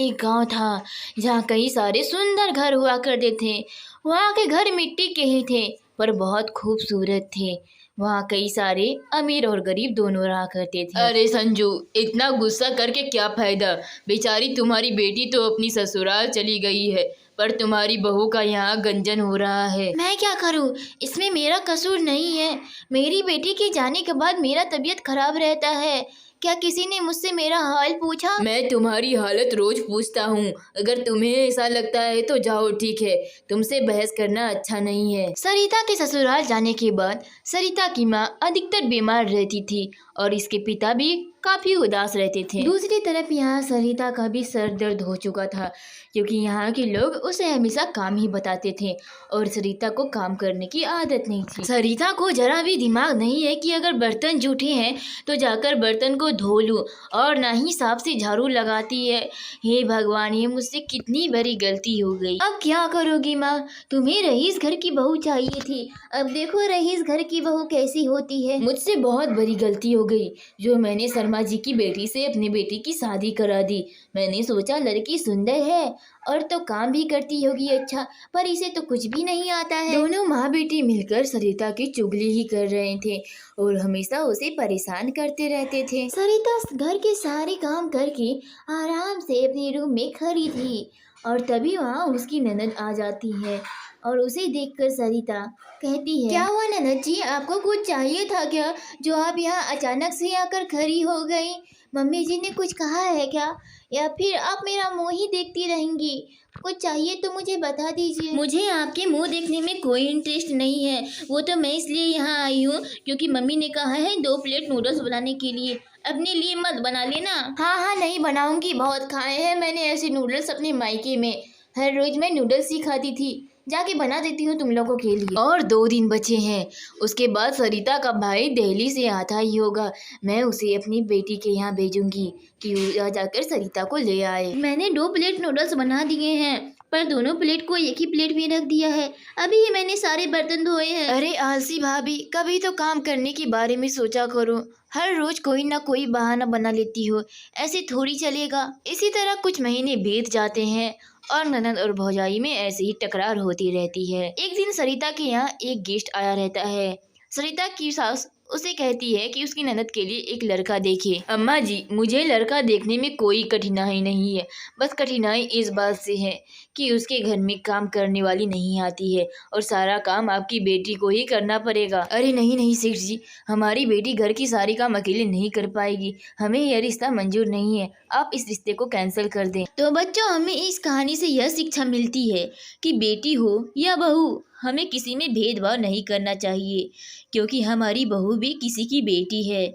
एक गांव था जहाँ कई सारे सुंदर घर हुआ करते थे। वहाँ के घर मिट्टी के ही थे पर बहुत खूबसूरत थे। वहाँ कई सारे अमीर और गरीब दोनों रहा करते थे। अरे संजू, इतना गुस्सा करके क्या फायदा। बेचारी तुम्हारी बेटी तो अपनी ससुराल चली गई है, पर तुम्हारी बहू का यहाँ गंजन हो रहा है। मैं क्या करूँ, इसमें मेरा कसूर नहीं है। मेरी बेटी के जाने के बाद मेरा तबीयत खराब रहता है। क्या किसी ने मुझसे मेरा हाल पूछा? मैं तुम्हारी हालत रोज पूछता हूँ। अगर तुम्हें ऐसा लगता है तो जाओ, ठीक है। तुमसे बहस करना अच्छा नहीं है। सरिता के ससुराल जाने के बाद सरिता की माँ अधिकतर बीमार रहती थी और इसके पिता भी काफी उदास रहते थे। दूसरी तरफ यहाँ सरिता का भी सर दर्द हो चुका था क्योंकि यहाँ के लोग उसे हमेशा काम ही बताते थे और सरिता को काम करने की आदत नहीं थी। सरिता को जरा भी दिमाग नहीं है कि अगर बर्तन जूठे हैं तो जाकर बर्तन को धो लूं, और ना ही साफ से झाड़ू लगाती है। हे भगवान, ये मुझसे कितनी बड़ी गलती हो गई। अब क्या करोगी माँ, तुम्हें रईस घर की बहू चाहिए थी, अब देखो रईस घर की बहू कैसी होती है। मुझसे बहुत बड़ी गलती हो गई जो मैंने शर्मा जी की बेटी से अपनी बेटी की शादी करा दी। मैंने सोचा लड़की सुंदर है और तो काम भी करती होगी अच्छा, पर इसे तो कुछ भी नहीं आता है। दोनों माँ बेटी मिलकर सरिता की चुगली ही कर रहे थे और हमेशा उसे परेशान करते रहते थे। सरिता घर के सारे काम करके आराम से अपने रूम में खड़ी थी और तभी वहाँ उसकी ननद आ जाती है और उसे देखकर सरिता कहती है, क्या हुआ ननद जी, आपको कुछ चाहिए था क्या जो आप यहाँ अचानक से आकर खड़ी हो गई? मम्मी जी ने कुछ कहा है क्या, या फिर आप मेरा मुंह ही देखती रहेंगी? कुछ चाहिए तो मुझे बता दीजिए। मुझे आपके मुंह देखने में कोई इंटरेस्ट नहीं है। वो तो मैं इसलिए यहाँ आई हूँ क्योंकि मम्मी ने कहा है 2 प्लेट नूडल्स बनाने के लिए। अपने लिए मत बना लेना। हाँ हाँ, नहीं बनाऊंगी, बहुत खाए हैं मैंने ऐसे नूडल्स अपने मायके में। हर रोज मैं नूडल्स ही खाती थी। जाके बना देती हूँ तुम लोगों के लिए। और 2 दिन बचे हैं, उसके बाद सरिता का भाई दिल्ली से आता ही होगा। मैं उसे अपनी बेटी के यहाँ भेजूंगी कि वो जाकर सरिता को ले आए। मैंने 2 प्लेट नूडल्स बना दिए हैं पर दोनों प्लेट को एक ही प्लेट में रख दिया है। अभी ही मैंने सारे बर्तन धोए हैं। अरे आलसी भाभी, कभी तो काम करने के बारे में सोचा करो। हर रोज कोई ना कोई बहाना बना लेती हो, ऐसे थोड़ी चलेगा। इसी तरह कुछ महीने बीत जाते हैं और ननद और भौजाई में ऐसे ही टकरार होती रहती है। एक दिन सरिता के यहाँ एक गेस्ट आया रहता है। सरिता की सास उसे कहती है कि उसकी ननद के लिए एक लड़का देखे। अम्मा जी, मुझे लड़का देखने में कोई कठिनाई नहीं है, बस कठिनाई इस बात से है कि उसके घर में काम करने वाली नहीं आती है और सारा काम आपकी बेटी को ही करना पड़ेगा। अरे नहीं नहीं सेठ जी, हमारी बेटी घर की सारी काम अकेले नहीं कर पाएगी। हमें यह रिश्ता मंजूर नहीं है, आप इस रिश्ते को कैंसिल कर दें। तो बच्चों, हमें इस कहानी से यह शिक्षा मिलती है कि बेटी हो या बहू, हमें किसी में भेदभाव नहीं करना चाहिए क्योंकि हमारी बहू भी किसी की बेटी है।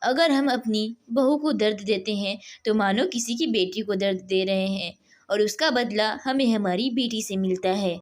अगर हम अपनी बहू को दर्द देते हैं तो मानो किसी की बेटी को दर्द दे रहे हैं और उसका बदला हमें हमारी बेटी से मिलता है।